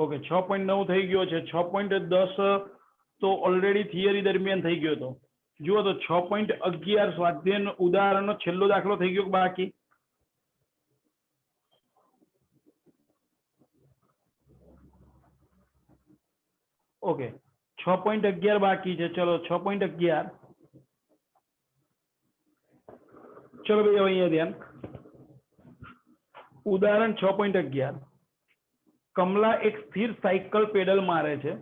Okay 6.9 થઈ ગયો છે. 6.10 તો ઓલરેડી થિયરી દરમિયાન થઈ ગયો હતો. જુઓ તો 6.11 સ્વાધ્યાય ઉદાહરણનો છેલ્લો દાખલો થઈ ગયો બાકી. ઓકે 6.11 બાકી છે. ચલો 6.11 ચલો ભાઈ અહીંયા ધ્યાન. ઉદાહરણ 6.11 કમલા એક સ્થિર સાયકલ પેડલ મારે છે.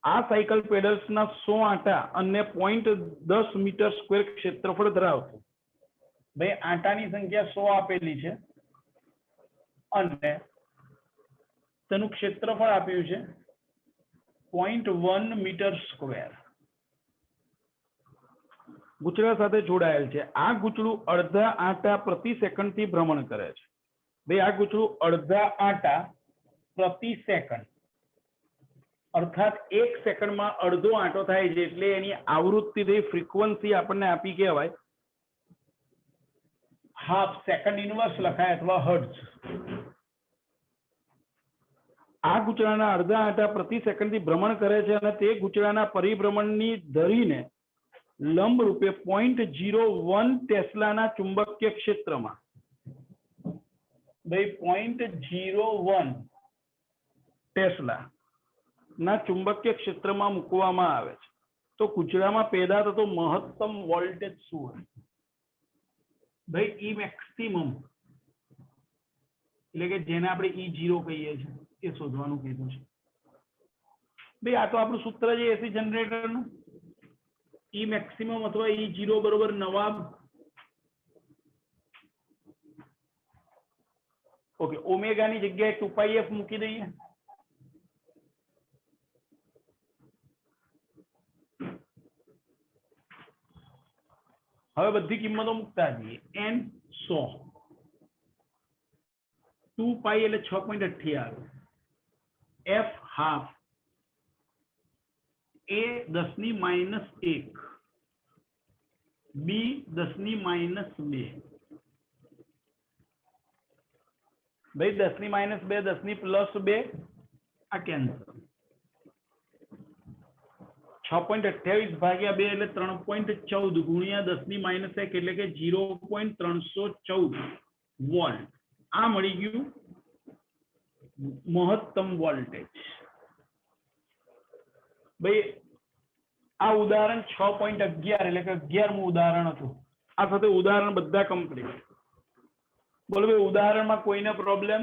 આ સાયકલ પેડલ્સના 100 આંટા અને 0.10 મીટર સ્ક્વેર ક્ષેત્રફળ ધરાવતું. ભાઈ આંટાની સંખ્યા 100 આપેલી છે અને તેનું ક્ષેત્રફળ આપ્યું છે 0.1 મીટર સ્ક્વેર. ગૂંચળા સાથે જોડાયેલ છે. આ ગૂંચળું અડધા આંટા પ્રતિ સેકન્ડથી ભ્રમણ કરે છે. ભાઈ આ ગૂંચળું અડધા આંટા પ્રતિ સેકન્ડ અર્થાત 1 સેકન્ડમાં અડધો આંટો થાય છે એટલે એની આવૃત્તિ થઈ ફ્રીક્વન્સી આપણને આપી કહેવાય હાફ સેકન્ડ ઇનવર્સ લખાય અથવા હર્ટ્ઝ. આ ગૂંચળાના અડધા આંટા પ્રતિ સેકન્ડથી ભ્રમણ કરે છે અને તે ગૂંચળાના પરિભ્રમણની ધરીને લંબ રૂપે 0.01 ટેસ્લાના ચુંબકીય ક્ષેત્રમાં ભાઈ 0.01 ટેસ્લા ના ચુંબકીય ક્ષેત્રમાં મૂકવામાં આવે છે. તો ગૂંચળામાં પેદા થતો મહત્તમ વોલ્ટેજ શું હોય? ભાઈ ઈ મેક્સિમમ એટલે કે જેને આપણે E0 કહીએ છીએ એ શોધવાનું કીધું છે. ભાઈ આ તો આપણું સૂત્ર છે એસી જનરેટરનું. ઈ મેક્સિમમ અથવા E0 બરોબર નવાબ. ઓકે ઓમેગાની જગ્યાએ 2πf મૂકી દઈએ. હવે બધી કિંમતો મૂકતા જઈએ. n 100 2π એટલે 6.98 f હાફ a 10⁻1 b 10⁻2 ભાઈ 10⁻2 10+2 આ કેન્સલ. 6.28 ભાગ્યા 2 એટલે 3.14 ગુણ્યા 10⁻1 એટલે કે 0.314 વોલ્ટ. આ મળી ગયું મહત્તમ વોલ્ટેજ. ભાઈ આ ઉદાહરણ 6.11 એટલે કે 11મું ઉદાહરણ હતું. આ સાથે ઉદાહરણ બધા કમ્પ્લીટ. બોલો ભાઈ ઉદાહરણમાં કોઈને પ્રોબ્લેમ?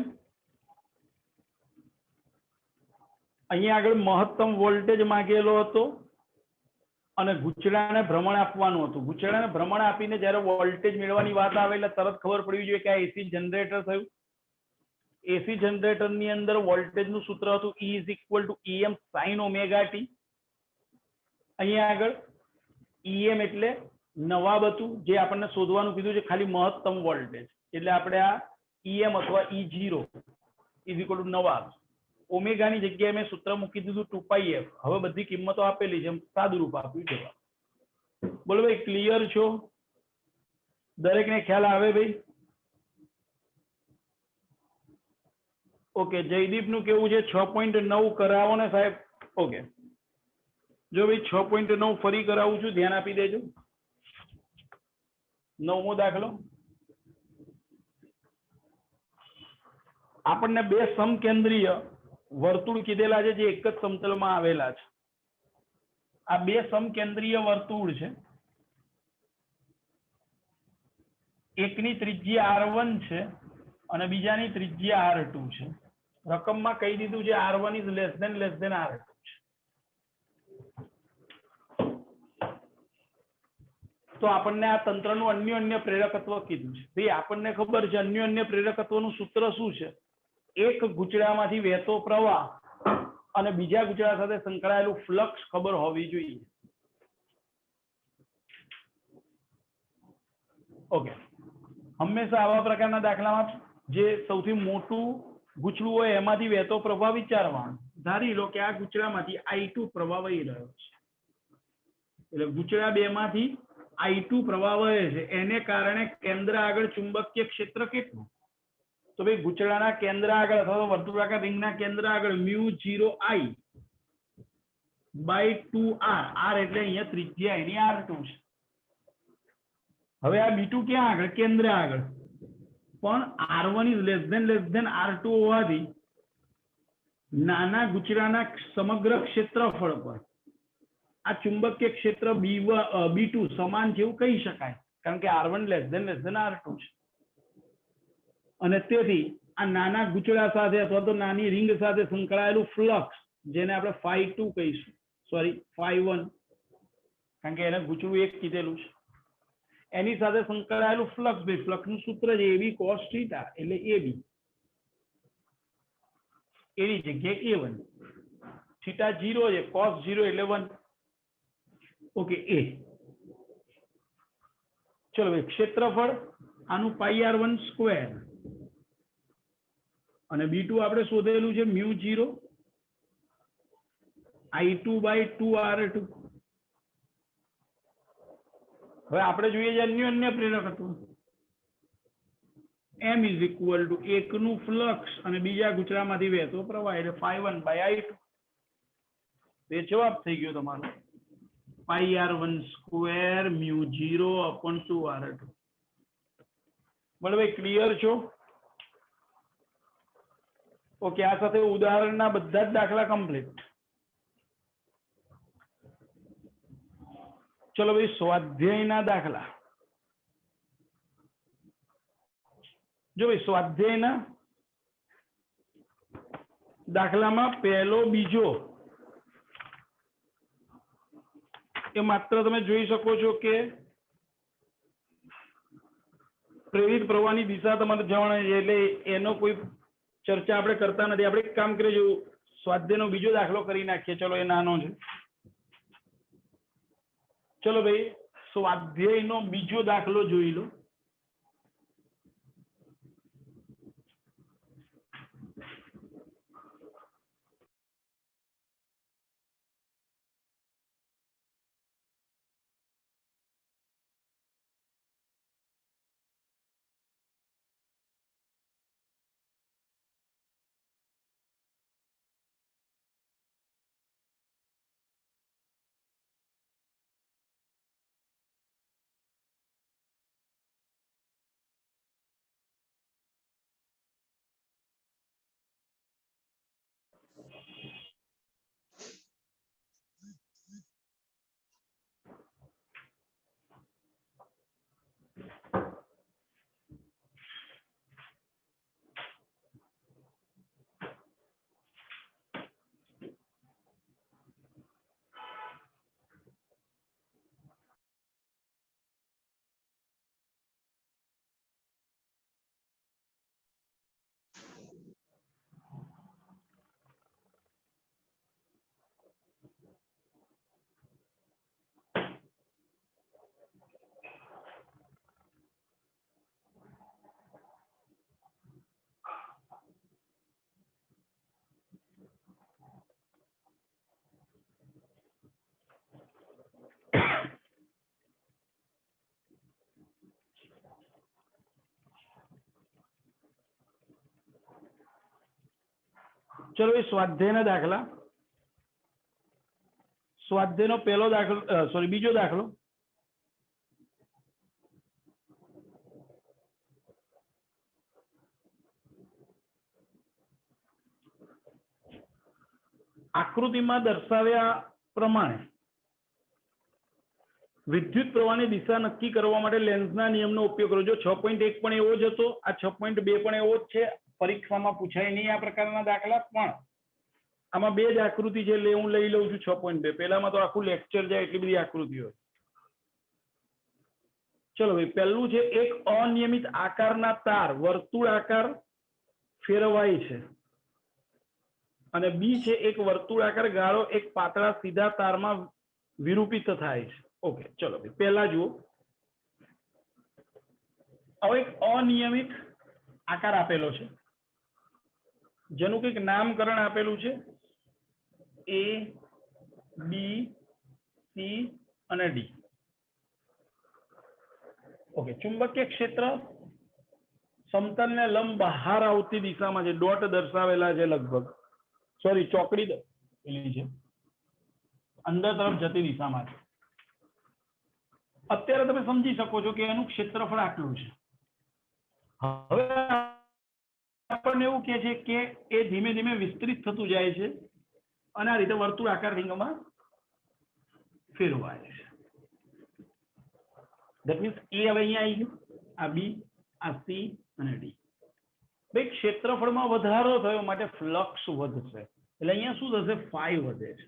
અહીંયા આગળ મહત્તમ વોલ્ટેજ માંગેલો હતો અને ગૂંચળાને ભ્રમણ આપવાનું હતું. ગૂંચળાને ભ્રમણ આપીને જ્યારે વોલ્ટેજ મેળવવાની વાત આવે એટલે તરત ખબર પડવી જોઈએ કે આ એસી જનરેટર થયું. એસી જનરેટરની અંદર વોલ્ટેજનું સૂત્ર હતું E = EM sin ωt. અહીંયા આગળ EM એટલે નવાબ હતું જે આપણને શોધવાનું કીધું છે ખાલી મહત્તમ વોલ્ટેજ. એટલે આપણે આ EM અથવા E0 = નવાબ. ઓમેગાની જગ્યાએ મેં સૂત્ર મૂકી દીધું 2πf. હવે બધી કિંમતો આપેલી છે સાદુરૂપ આપ્યું છે. બોલો ભાઈ ક્લિયર છો? દરેકને ખ્યાલ આવે ભાઈ? ઓકે જયદીપનું કેવું છે 6.9 કરાવો ને સાહેબ. ઓકે જો ભાઈ 6.9 ફરી કરાવું છું ધ્યાન આપી દેજો. 9મો દાખલો. આપણને બે સમકેન્દ્રીય વર્તુળ કીધેલા છે જે એક જ સમતલમાં આવેલા છે. આ બે સમકેન્દ્રીય વર્તુળ છે. એકની ત્રિજ્યા R1 છે અને બીજાની ત્રિજ્યા R2 છે. રકમમાં કહી દીધું છે R1 = R2 છે. તો આપણને આ તંત્રનું અન્યોન્ય પ્રેરકત્વ કીધું છે. ભાઈ આપણને ખબર છે અન્યોન્ય પ્રેરકત્વનું સૂત્ર શું છે? એક ગૂંચળામાંથી વહેતો પ્રવાહ અને બીજા ગૂંચળા સાથે સંકળાયેલું ફ્લક્સ ખબર હોવી જોઈએ. ઓકે હંમેશા આવા પ્રકારના દાખલામાં જે સૌથી મોટું ગૂંચળું હોય એમાંથી વહેતો પ્રવાહ વિચારવાનો. ધારી લો કે આ ગૂંચળામાંથી I2 પ્રવાહ વહી રહ્યો છે. એટલે ગૂંચળા 2 માંથી I2 પ્રવાહ વહે છે એને કારણે કેન્દ્ર આગળ ચુંબકીય ક્ષેત્ર કેટલું? તો ભાઈ ગૂંચળાના કેન્દ્ર આગળ અથવા તો વર્તુળાકાર રિંગના કેન્દ્ર આગળ μ0I બાય 2r, r એટલે અહીંયા ત્રિજ્યા એની r2 છે. હવે આ b2 ક્યાં આગળ? કેન્દ્ર આગળ. પણ r1 is less than r2 હોવાથી નાના ગૂંચળાના સમગ્ર ક્ષેત્રફળ પર આ ચુંબકીય ક્ષેત્ર b2 સમાન છે એવું કહી શકાય, કારણ કે r1 લેસ ધેન r2 છે. અને તેથી આ નાના ગૂંચળા સાથે અથવા તો નાની રિંગ સાથે સંકળાયેલું ફ્લક્સ, જેને આપણે phi2 કહીશું, સોરી phi1, કારણ કે એને ગૂંચળું એક કીધેલું છે, એની સાથે સંકળાયેલું ફ્લક્સ, ભાઈ ફ્લક્સનું સૂત્ર છે AB cos θ, એટલે AB એની જગ્યાએ A1, θ 0 છે, cos 0 એટલે 1. ઓકે, એ ચલો ભાઈ ક્ષેત્રફળ આનું πr1 સ્ક્વેર અને b2 આપણે શોધેલું છે μ0 I2 બાય 2r2. હવે આપણે જોઈએ છે અન્ય પ્રેરક હતું. m ઇઝ ઇક્વલ ટુ એકનું ફ્લક્સ અને બીજા ગૂંચળામાંથી વહેતો પ્રવાહ એટલે phi1 બાય I2. એ જવાબ થઈ ગયો તમારો πr1 સ્ક્વેર μ0 અપોન 2r2. બોલો ભાઈ ક્લિયર છો? ઓકે, આ સાથે ઉદાહરણના બધા જ દાખલા કમ્પ્લીટ. ચલો ભાઈ સ્વાધ્યાયના દાખલા. જો ભાઈ સ્વાધ્યાયના દાખલામાં પહેલો બીજો એ માત્ર તમે જોઈ શકો છો કે પ્રેરિત પ્રવાહની દિશા તમારે જણાય છે, એટલે એનો કોઈ ચર્ચા આપણે કરતા નથી. આપણે એક કામ કરીએ, સ્વાધ્યાયનો બીજો દાખલો કરી નાખીએ. ચલો, એ નાનો છે. ચલો ભાઈ સ્વાધ્યાયનો બીજો દાખલો જોઈ લો. ચલો એ સ્વાધ્યાયના દાખલા. સ્વાધ્યાયનો પહેલો દાખલો, સોરી બીજો દાખલો. આકૃતિમાં દર્શાવ્યા પ્રમાણે વિદ્યુત પ્રવાહની દિશા નક્કી કરવા માટે લેન્ઝના નિયમનો ઉપયોગ કરો. જો 6.1 પણ એવો જ હતો, આ 6.2 પણ એવો જ છે. પરીક્ષામાં પૂછાય નહીં આ પ્રકારના દાખલા, પણ આમાં બે જ આકૃતિ છે એટલે હું લઈ લઉં છું 6.2. પહેલામાં તો આખું લેક્ચર જાય એટલી બધી આકૃતિ હોય. ચલો ભાઈ, પહેલું છે એક અનિયમિત આકારના તાર વર્તુળાકાર ફેરવાય છે, અને બી છે એક વર્તુળાકાર ગાળો એક પાતળા સીધા તારમાં વિરૂપિત થાય છે. ઓકે, ચલો ભાઈ પહેલા જુઓ. હવે એક અનિયમિત આકાર આપેલો છે, જેનું કંઈક નામકરણ આપેલું છે A, B, C અને D. ઓકે, ચુંબકીય ક્ષેત્ર સમતલ ને લંબ બહાર આવતી દિશામાં છે, ડોટ દર્શાવેલા છે લગભગ, સોરી ચોકડી પેલી છે, અંદર તરફ જતી દિશામાં છે. અત્યારે તમે સમજી શકો છો કે એનું ક્ષેત્રફળ આટલું છે. હવે આપણને એવું કહે છે કે એ ધીમે ધીમે વિસ્તરિત થતું જાય છે અને આ રીતે વર્તુળાકાર રિંગમાં ફેરવાય છે. ધેટ મીન્સ એ હવે અહીંયા આવી ગયું, આ બી, આ સી અને ડી. ભાઈ ક્ષેત્રફળમાં વધારો થયો માટે ફ્લક્સ વધશે, એટલે અહીંયા શું થશે, ફાઈ વધે છે.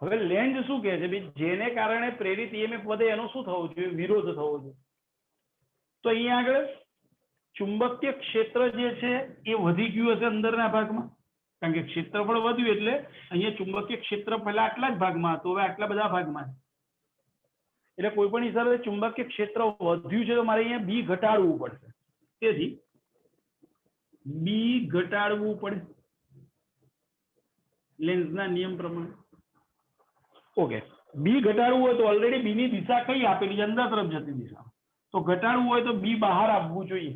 હવે લેન્ઝ શું કહે છે, ભાઈ જેને કારણે પ્રેરિત ઈએમએફ વધે એનો શું થવો જોઈએ, વિરોધ થવો જોઈએ. તો અહીંયા આગળ ચુંબકીય ક્ષેત્ર જે છે એ વધી ગયું હશે અંદરના ભાગમાં, કારણ કે ક્ષેત્રફળ વધ્યું એટલે અહીંયા ચુંબકીય ક્ષેત્ર પહેલા આટલા જ ભાગમાં હતું, હવે આટલા બધા ભાગમાં. એટલે કોઈ પણ હિસાબે ચુંબકીય ક્ષેત્ર વધ્યું છે તો મારે અહીંયા બી ઘટાડવું પડશે. તેથી બી ઘટાડવું પડે લેન્ઝના નિયમ પ્રમાણે. ઓકે, બી ઘટાડવું હોય તો ઓલરેડી બી ની દિશા કઈ આપેલી છે, અંદર તરફ જતી દિશા. તો ઘટાડવું હોય તો બી બહાર આવવું જોઈએ.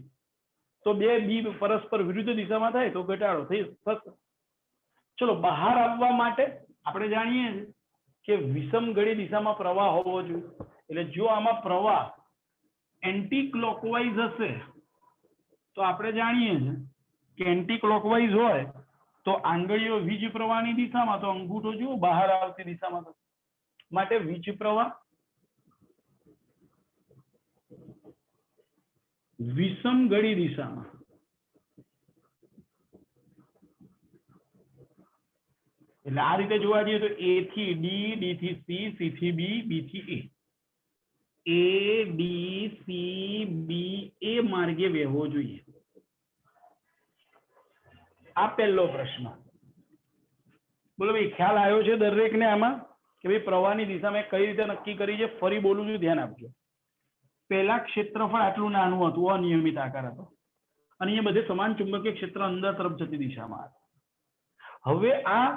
તો બે બી પરસ્પર વિરુદ્ધ દિશામાં થાય તો ઘટાડો થઈ થશે. ચલો, બહાર આવવા માટે આપણે જાણીએ છીએ કે વિષમ ઘડી દિશામાં પ્રવાહ હોવો જોઈએ. એટલે જો આમાં પ્રવાહ એન્ટી ક્લોકવાઇઝ હશે તો આપણે જાણીએ છીએ કે એન્ટી ક્લોકવાઇઝ હોય તો આંગળીઓ વીજ પ્રવાહની દિશામાં, તો અંગૂઠો જુઓ બહાર આવતી દિશામાં. માટે વીજ પ્રવાહ વિષમ ઘડી દિશામાં, એટલે આ રીતે જોવા જઈએ તો એ થી ડી, ડી થી સી, સી થી બી, બી થી એ ડી સી બી એ માર્ગે વહેવો જોઈએ. આ પહેલો પ્રશ્ન. બોલો ભાઈ, ખ્યાલ આવ્યો છે દરેકને આમાં કે ભાઈ પ્રવાહની દિશા મેં કઈ રીતે નક્કી કરી છે? ફરી બોલું છું, ધ્યાન આપજો. પહેલા ક્ષેત્રફળ આટલું નાનું હતું, અનિયમિત આકાર હતો, અને અહીંયા બધે સમાન ચુંબકીય ક્ષેત્ર અંદર તરફ જતી દિશામાં હતું. હવે આ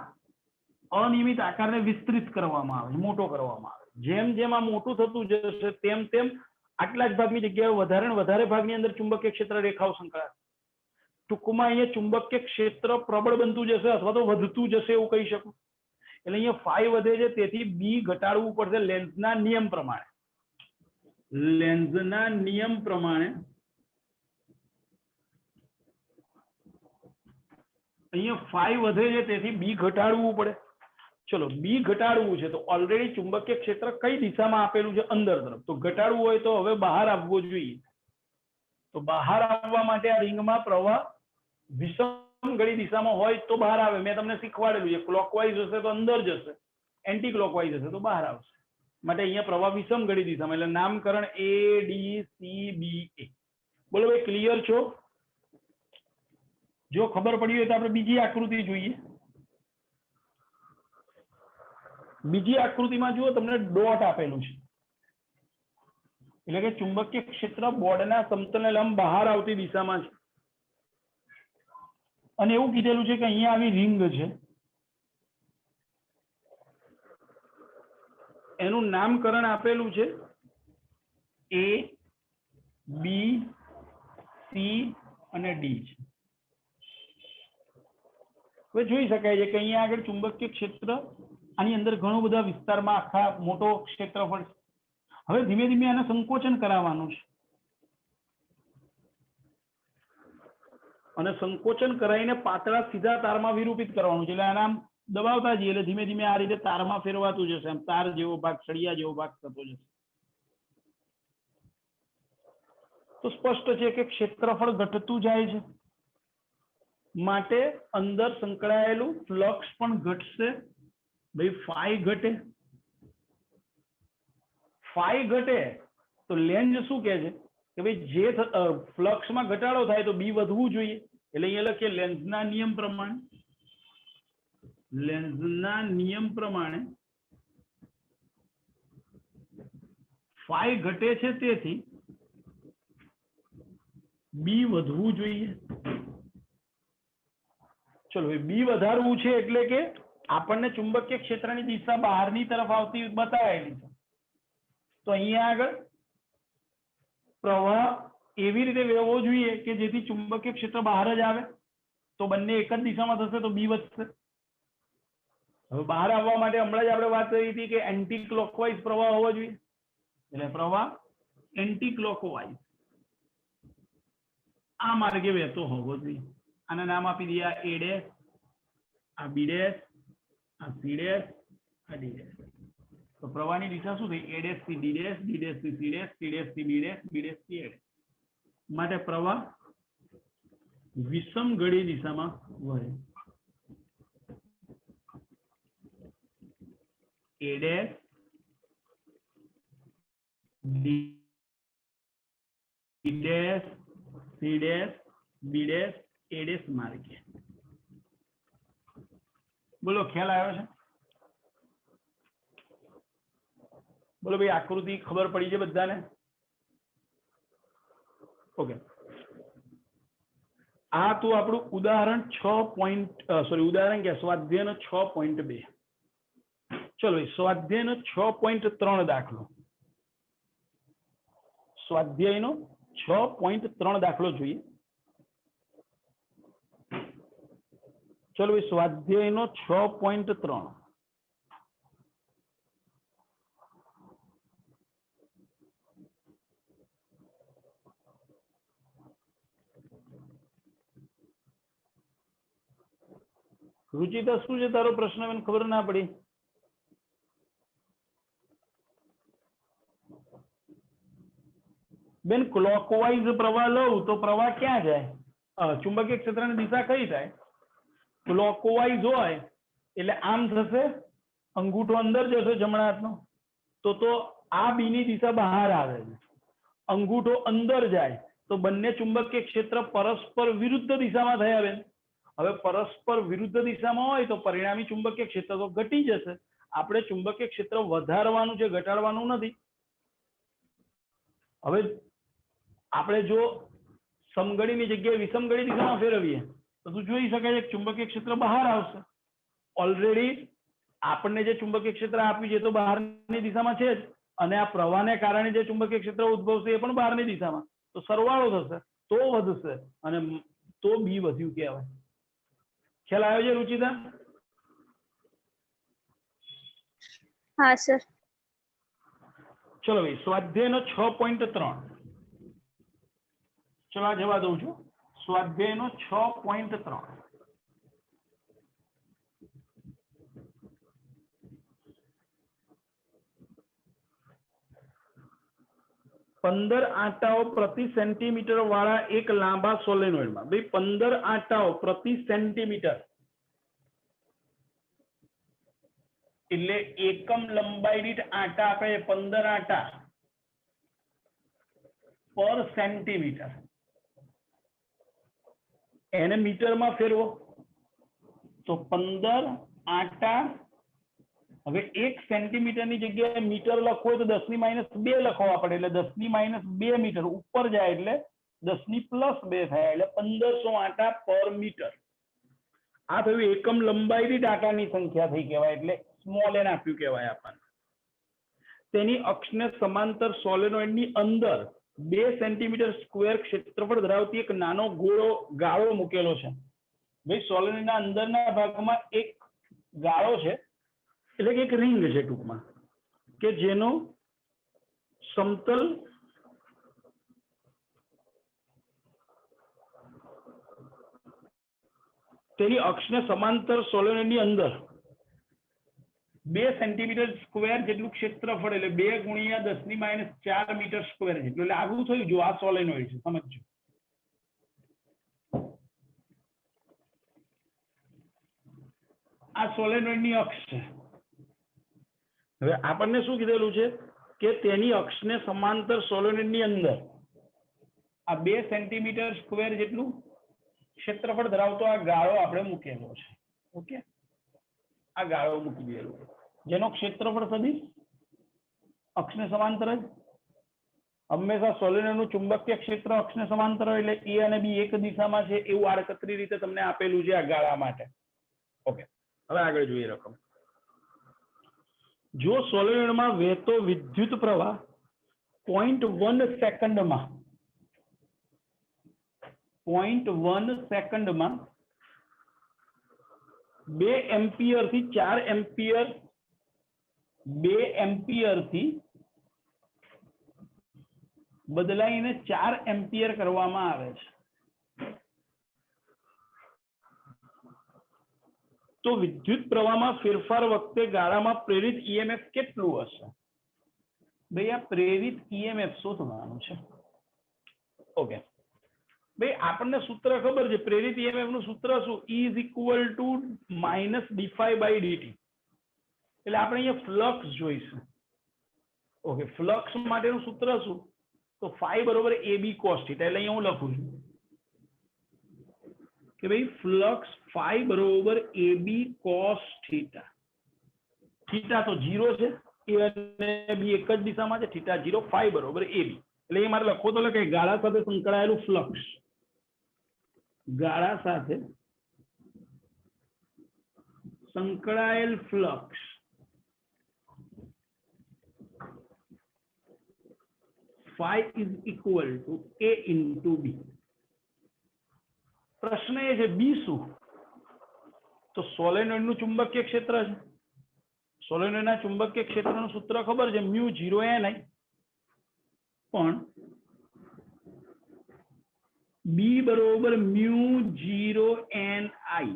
અનિયમિત આકારને વિસ્તૃત કરવામાં આવે, મોટો કરવામાં આવે. જેમ જેમ આ મોટું થતું જશે તેમ તેમ આટલા જ ભાગની જગ્યાએ વધારે ને વધારે ભાગની અંદર ચુંબકીય ક્ષેત્ર રેખાઓ સંકળાશે. ટૂંકમાં અહીંયા ચુંબકીય ક્ષેત્ર પ્રબળ બનતું જશે અથવા તો વધતું જશે એવું કહી શકું. એટલે અહીંયા ફાઈ વધે છે, તેથી બી ઘટાડવું પડશે લેન્ઝના નિયમ પ્રમાણે. લેન્ઝના નિયમ પ્રમાણે અહીંયા ફાઈ વધે છે, તેથી બી ઘટાડવું પડે. ચલો, બી ઘટાડવું છે તો ઓલરેડી ચુંબકીય ક્ષેત્ર કઈ દિશામાં આપેલું છે? અંદર તરફ. તો ઘટાડવું હોય તો હવે બહાર આવવો જોઈએ. તો બહાર આવવા માટે આ રિંગમાં પ્રવાહ વિષમ ઘડી દિશામાં હોય તો બહાર આવે. મેં તમને શીખવાડેલું છે, ક્લોકવાઇઝ હશે તો અંદર જશે, એન્ટી ક્લોકવાઇઝ હશે તો બહાર આવશે. માટે અહીંયા પ્રવાહ વિષમ ઘડી દિશામાં, એટલે નામકરણ એ ડી સી બી એ. બોલો ભાઈ, ક્લિયર છો? જો ખબર પડી હોય તો આપણે બીજી આકૃતિ જોઈએ. બીજી આકૃતિમાં જુઓ, તમને ડોટ આપેલું છે, એટલે કે ચુંબકીય ક્ષેત્ર બોર્ડના સમતલને લંબ બહાર આવતી દિશામાં છે. અને એવું કીધેલું છે કે અહીંયા આવી રિંગ છે, એનું નામકરણ આપેલું છે એ, બી, સી અને ડી છે. હવે જોઈ શકાય છે કે અહીંયા આગળ ચુંબકીય ક્ષેત્ર આની અંદર ઘણો બધા વિસ્તારમાં આખા મોટો ક્ષેત્રફળ છે. હવે ધીમે ધીમે આને સંકોચન કરાવવાનું છે, અને સંકોચન કરાવીને પાતળા સીધા તારમાં વિરૂપિત કરવાનું છે. એટલે આને આમ દબાવતા જઈએ એટલે ધીમે ધીમે આ રીતે તારમાં ફેરવાતું જશે, આમ તાર જેવો ભાગ, સળિયા જેવો ભાગ થતો જશે. તો સ્પષ્ટ છે કે ક્ષેત્રફળ ઘટતું જાય છે, માટે અંદર સંકળાયેલું ફ્લક્સ પણ ઘટશે. ભાઈ ફાઈ ઘટે, ફાઈ ઘટે તો લેન્ઝ શું કહે છે કે ભાઈ જે ફ્લક્સમાં ઘટાડો થાય તો બી વધવું જોઈએ. એટલે અહીંયા લખીએ લેન્ઝના નિયમ પ્રમાણે, લેન્ઝના નિયમ પ્રમાણે ફાઈ ઘટે છે, તેથી બી વધવું જોઈએ. ચલો, બી વધારવું છે એટલે કે આપણને ચુંબકીય ક્ષેત્રની દિશા બહારની તરફ આવતી બતાવેલી છે. તો અહીંયા આગળ પ્રવાહ એવી રીતે વહેવો જોઈએ કે જેથી ચુંબકીય ક્ષેત્ર બહાર જ આવે, તો બંને એક જ દિશામાં થશે તો બી વધશે. હવે બહાર આવવા માટે હમણાં જ આપણે વાત કરી હતી કે એન્ટી ક્લોકવાઇઝ પ્રવાહ હોવો જોઈએ, એટલે પ્રવાહ એન્ટી ક્લોકવાઇઝ આ માર્ગે વહેતો હોવો જોઈએ. આના નામ આપી દઈએ, આ એ ડેશ, આ બી ડેશ, આ સી ડેશ, આ ડી ડેશ. તો પ્રવાહની દિશા શું થઈ? એ ડેશ થી ડી ડેશ, ડી ડેશ થી સી ડેશ, સી ડેશ થી બી ડેશ, બી ડેશ થી એ ડેશ. માટે પ્રવાહ વિષમ ઘડી દિશામાં વહે. A dash, D dash, C dash, B dash, A dash માર્ગે. બોલો ખ્યાલ આવ્યો છે? બોલો ભાઈ, આકૃતિ ખબર પડી છે બધાને? ઓકે, આ તો આપણું ઉદાહરણ 6. ઉદાહરણ કે સ્વાધ્યાયનો 6.2. ચલો સ્વાધ્યાયનો 6.3 દાખલો. સ્વાધ્યાયનો 6.3 દાખલો જોઈએ. ચલો સ્વાધ્યાયનો 6.3. રુચિતા, શું છે તારો પ્રશ્ન? મને ખબર ના પડી. બેન, ક્લોકવાઇઝ પ્રવાહ લઉં તો પ્રવાહ ક્યાં જાય? ચુંબકીય ક્ષેત્રની દિશા કઈ થાય? ક્લોકવાઇઝ હોય એટલે આમ થશે, અંગૂઠો અંદર જશે જમણા હાથનો, તો આ બી ની દિશા બહાર આવે છે. અંગૂઠો અંદર જાય તો બંને ચુંબકીય ક્ષેત્ર પરસ્પર વિરુદ્ધ દિશામાં થયા બેન. હવે પરસ્પર વિરુદ્ધ દિશામાં હોય તો પરિણામી ચુંબકીય ક્ષેત્ર તો ઘટી જશે. આપણે ચુંબકીય ક્ષેત્ર વધારવાનું છે, ઘટાડવાનું નથી. હવે આપણે જો સમઘડીની જગ્યાએ વિષમઘડી દિશામાં ફેરવીએ તો તું જોઈ શકાય છે ચુંબકીય ક્ષેત્ર બહાર આવશે. ઓલરેડી આપણને જે ચુંબકીય ક્ષેત્ર આપ્યું છે તો બહારની દિશામાં છે જ, અને આ પ્રવાહને કારણે જે ચુંબકીય ક્ષેત્ર ઉદ્ભવશે એ પણ બહારની દિશામાં. તો સરવાળો થશે તો વધશે, અને તો બી વધ્યું કહેવાય. ખ્યાલ આવ્યો છે રુચિતા? હા સર. ચલો ભાઈ, સ્વાધ્યાયનો 6.3. ચલો આ જવા દઉં છું. સ્વાધ્યાયનો 6.3. પંદર આંટાઓ પ્રતિ સેન્ટીમીટર વાળા એક લાંબા સોલેનોઇડમાં, ભાઈ 15 આંટાઓ પ્રતિ સેન્ટીમીટર એટલે એકમ લંબાઈ દીઠ આંટા આપે 15 આંટા પર સેન્ટીમીટર. એને મીટરમાં ફેરવો તો 15 આંટા. હવે 1 સેન્ટીમીટરની જગ્યાએ મીટર લખવો હોય તો 10⁻2 લખવા પડે, એટલે 10⁻2 મીટર. ઉપર જાય એટલે 10⁻2 થાય, એટલે 1500 આંટા પર મીટર. આ થયું એકમ લંબાઈ દીઠ આંટાની સંખ્યા થઈ કહેવાય, એટલે સ્મોલ એન આપ્યું કહેવાય આપણને. તેની અક્ષને સમાંતર સોલેનોઇડની અંદર 2 સેન્ટીમીટર સ્ક્વેર ક્ષેત્રફળ ધરાવતી એક નાનો ગાળો મૂકેલો છે. ભાઈ સોલેનોઇડના અંદરના ભાગમાં એક ગાળો છે, એટલે કે એક રિંગ છે ટૂંકમાં, કે જેનો સમતલ તેની અક્ષને સમાંતર સોલેનોઇડની અંદર 2 સેન્ટીમીટર સ્ક્વેર જેટલું ક્ષેત્રફળ, એટલે 2 × 10⁻4 મીટર સ્ક્વેર જેટલું. એટલે આવું થયું. જો આ સોલેનોઇડ છે, સમજજો. આ સોલેનોઇડની અક્ષ છે. હવે આપણને શું કીધેલું છે કે તેની અક્ષને સમાંતર સોલેનોઇડની અંદર આ 2 સેન્ટીમીટર સ્ક્વેર જેટલું ક્ષેત્રફળ ધરાવતો આ ગાળો આપણે મૂકેલો છે. ઓકે, આ ગાળો મૂકી દેલો, જેનો ક્ષેત્રફળ સદીશ અક્ષને સમાંતર જ. હંમેશા સોલેનોઇડનું ચુંબકીય ક્ષેત્ર અક્ષને સમાંતર હોય એટલે એ અને બી એક દિશામાં છે એવું આડકતરી રીતે તમને આપેલું છે આ ગાળા માટે. ઓકે, હવે આગળ જોઈએ રકમ. જો સોલેનોઇડમાં વહેતો વિદ્યુત પ્રવાહ 0.1 સેકન્ડમાં 0.1 સેકન્ડમાં 2 એમ્પિયર થી 4 એમ્પિયર 2 એમ્પિયર થી બદલાઈને 4 એમ્પિયર કરવામાં આવે છે. તો વિદ્યુત પ્રવાહમાં ફેરફાર વખતે ગાળામાં પ્રેરિત ઈએમએફ કેટલું હશે? ભાઈ આ પ્રેરિત ઈએમએફ શોધવાનું છે. ઓકે ભાઈ આપણને સૂત્ર ખબર છે. પ્રેરિત ઈએમએફ નું સૂત્ર શું? E is equal to minus d∅ by dt. એટલે આપણે અહીંયા ફ્લક્સ જોઈશું. ઓકે ફ્લક્સ માટેનું સૂત્ર શું? તો phi બરોબર AB cos θ. એટલે અહીંયા હું લખું છું કે ભાઈ ફ્લક્સ phi બરોબર AB cos θ. θ તો 0 છે, A અને B એક જ દિશામાં છે. θ 0, phi બરોબર AB. એટલે એ મારે લખો તો કે ગાળા સાથે સંકળાયેલું ફ્લક્સ, ગાળા સાથે સંકળાયેલ flux phi is equal to A into B. પ્રશ્ન એ છે બી શું? તો સોલેનોઇડ નું ચુંબકીય ક્ષેત્ર છે. સોલેનોઇડ ના ચુંબકીય ક્ષેત્રનું સૂત્ર ખબર છે, મ્યુ 0 Ni. પણ બી બરોબર મ્યુ 0 Ni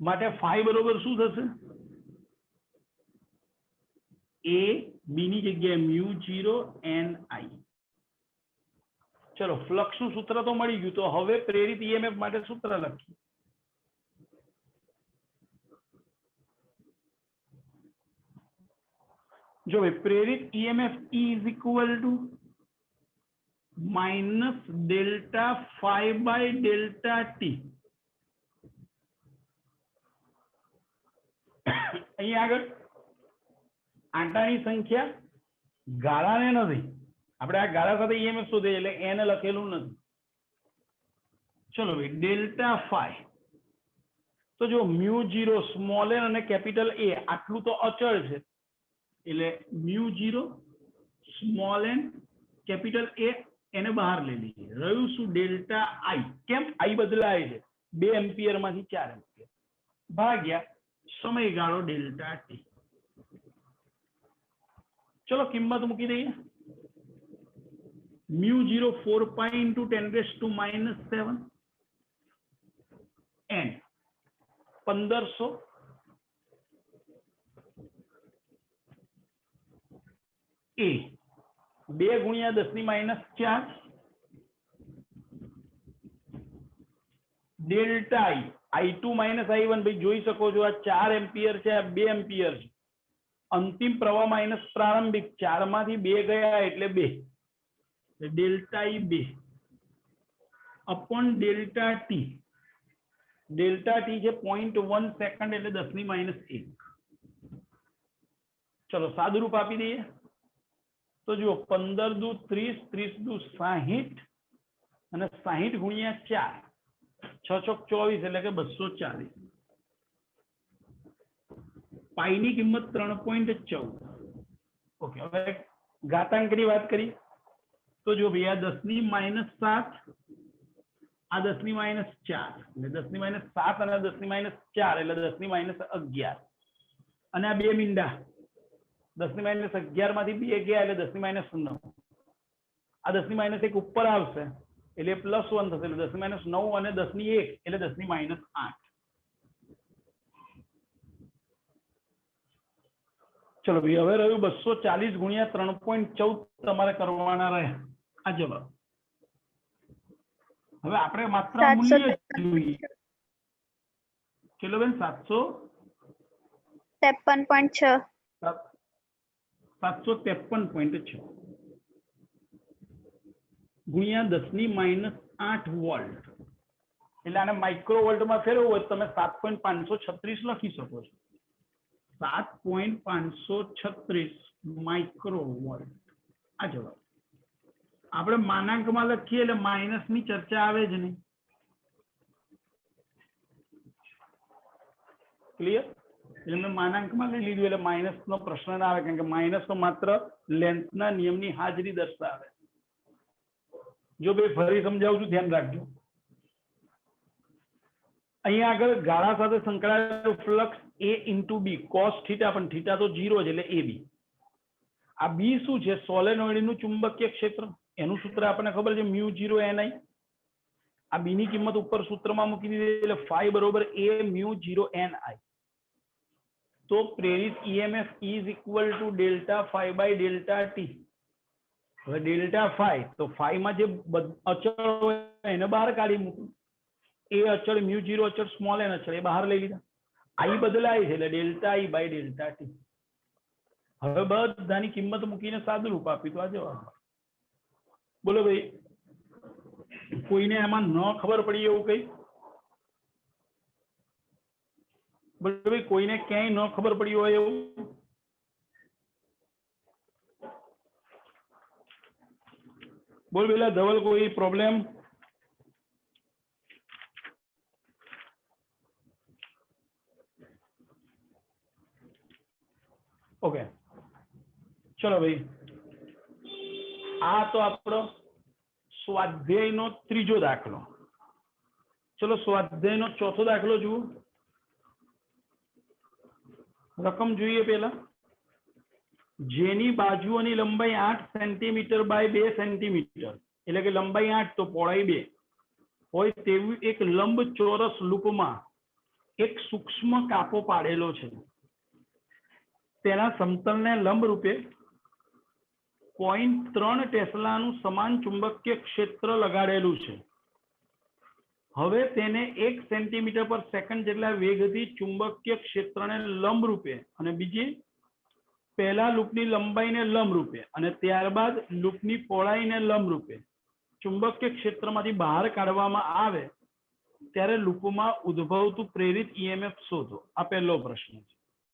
માટે phi બરોબર શું થશે? A બી ની જગ્યાએ મ્યુ 0 Ni. ચલો ફ્લક્સ નું સૂત્ર તો મળી ગયું. તો હવે પ્રેરિત ઈએમએફ માટે સૂત્ર લખીએ. જો ભાઈ પ્રેરિત EMF E is equal to minus delta phi by delta t. અહીંયા આગળ આંટાની સંખ્યા ગાળાને નથી. આપણે આ ગાળા સાથે ઈએમએફ શોધે એટલે એને લખેલું નથી. ચલો ભાઈ ડેલ્ટા ફાઈ. તો જો મ્યુ 0 સ્મોલ n અને કેપિટલ A આટલું તો અચળ છે. એટલે mu 0 small n capital A એને બહાર લઈ લઈએ. રહ્યું શું? Delta I. કેમ? I બદલાય છે 2 એમ્પિયર માંથી 4 એમ્પિયર ભાગ્યા સમયગાળો ડેલ્ટા t. ચલો કિંમત મૂકી દઈએ. Mu 0 4 pi into 10⁻⁻⁷ n 1500 A 2 ગુણ્યા 10⁻⁴ ડેલ્ટા I2 - I1. ભાઈ જોઈ શકો છો આ 4 એમ્પિયર છે, આ 2 એમ્પિયર છે. અંતિમ પ્રવાહ માઇનસ પ્રારંભિક 4 માંથી 2 ગયા એટલે 2. Delta I 2 upon delta T. Delta T છે 0.1 સેકન્ડ એટલે 10⁻1. ચલો સાદુરૂપ આપી દઈએ. તો જુઓ 15 દુ 30, 30 દુ 60 અને 60 ગુણ્યા 4 6 ચોક 24 એટલે કે 240. પાઈ ની કિંમત 3.14. ઓકે હવે ઘાતાંકની વાત કરીએ તો જો ભાઈ આ 10⁻⁷ આ 10⁻⁴ એટલે 10⁻⁷ અને 10⁻⁴ એટલે 10⁻11 અને આ બે મીંડા 10⁻11 માંથી 2 ગયા એટલે 10⁻9. આ 10⁻1 ઉપર આવશે એટલે +1 થશે એટલે 10⁻9 અને 10⁻1 એટલે 10⁻8. ચલો ભાઈ હવે રહ્યું 240 ગુણ્યા 3.14 તમારે કરવાના રહ્યા. આ જવાબ. હવે આપણે માત્ર મૂલ્ય જોઈએ. કેટલો બેન? 753.6 753.6 ગુણ્યા 10⁻8 વોલ્ટ. એટલે આને માઇક્રો વોલ્ટમાં ફેરવવું હોય તમે 7.536 લખી શકો છો. 7.536 માઇક્રો વોલ્ટ. આ જવાબ. આપણે માનાંકમાં લખીએ એટલે માઇનસ ની ચર્ચા આવે જ નહીં. ક્લિયર? એટલે મેં માનાંકમાં લઈ લીધું એટલે માઇનસ નો પ્રશ્ન ના આવે, કારણ કે માઇનસ તો માત્ર લેન્થના નિયમની હાજરી દર્શાવે. જો ભાઈ ફરી સમજાવું છું, ધ્યાન રાખજો. અહીંયા આગળ ગાળા સાથે સંકળાયેલું flux A into B cos theta, પણ થીટા તો 0 છે એટલે AB. આ બી શું છે? સોલેનોઇડનું ચુંબકીય ક્ષેત્ર. એનું સૂત્ર આપણને ખબર છે, μ0 ni. આ બી ની કિંમત ઉપર સૂત્રમાં મૂકી દીધી એટલે phi બરોબર A μ0 ni. તો પ્રેરિત EMF is equal to delta phi by delta t. હવે ડેલ્ટા phi, તો phi માં જે અચળ હોય એને બહાર કાઢી મૂકું. એ અચળ μ0 અચળ સ્મોલ n અચળ એ બહાર લઈ લીધા. I બદલાય છે એટલે delta I by delta t. હવે બધાની કિંમત મૂકીને સાદુરૂપ આપી તો આ જવાબ. બોલો ભાઈ, કોઈને એમાં ન ખબર પડી એવું કઈ? બોલો ભાઈ, કોઈને ક્યાંય ન ખબર પડી હોય એવું? બોલ પેલા ધવલ, કોઈ પ્રોબ્લેમ? ઓકે, ચલો ભાઈ, આ તો આપણો સ્વાધ્યાયનો ત્રીજો દાખલો. ચલો સ્વાધ્યાયનો ચોથો દાખલો જુઓ. રકમ જોઈએ પેલા. જેની બાજુઓની લંબાઈ 8 સેન્ટીમીટર બાય 2 સેન્ટીમીટર, એટલે કે લંબાઈ 8 તો પહોળાઈ 2 હોય તેવું એક લંબચોરસ લૂપમાં એક સૂક્ષ્મ કાપો પાડેલો છે. તેના સમતલને લંબ રૂપે 0.3 ટેસ્લાનું સમાન ચુંબકીય ક્ષેત્ર લગાડેલું છે. હવે તેને 1 સેન્ટીમીટર પર સેકન્ડ જેટલા વેગથી ચુંબકીય ક્ષેત્રને લંબ રૂપે અને બીજી પહેલા લૂપની લંબાઈને લંબ રૂપે અને ત્યારબાદ લૂપની પહોળાઈને લંબ રૂપે ચુંબકીય ક્ષેત્રમાંથી બહાર કાઢવામાં આવે ત્યારે લૂપમાં ઉદ્ભવતું પ્રેરિત EMF શોધો. આ પહેલો પ્રશ્ન છે.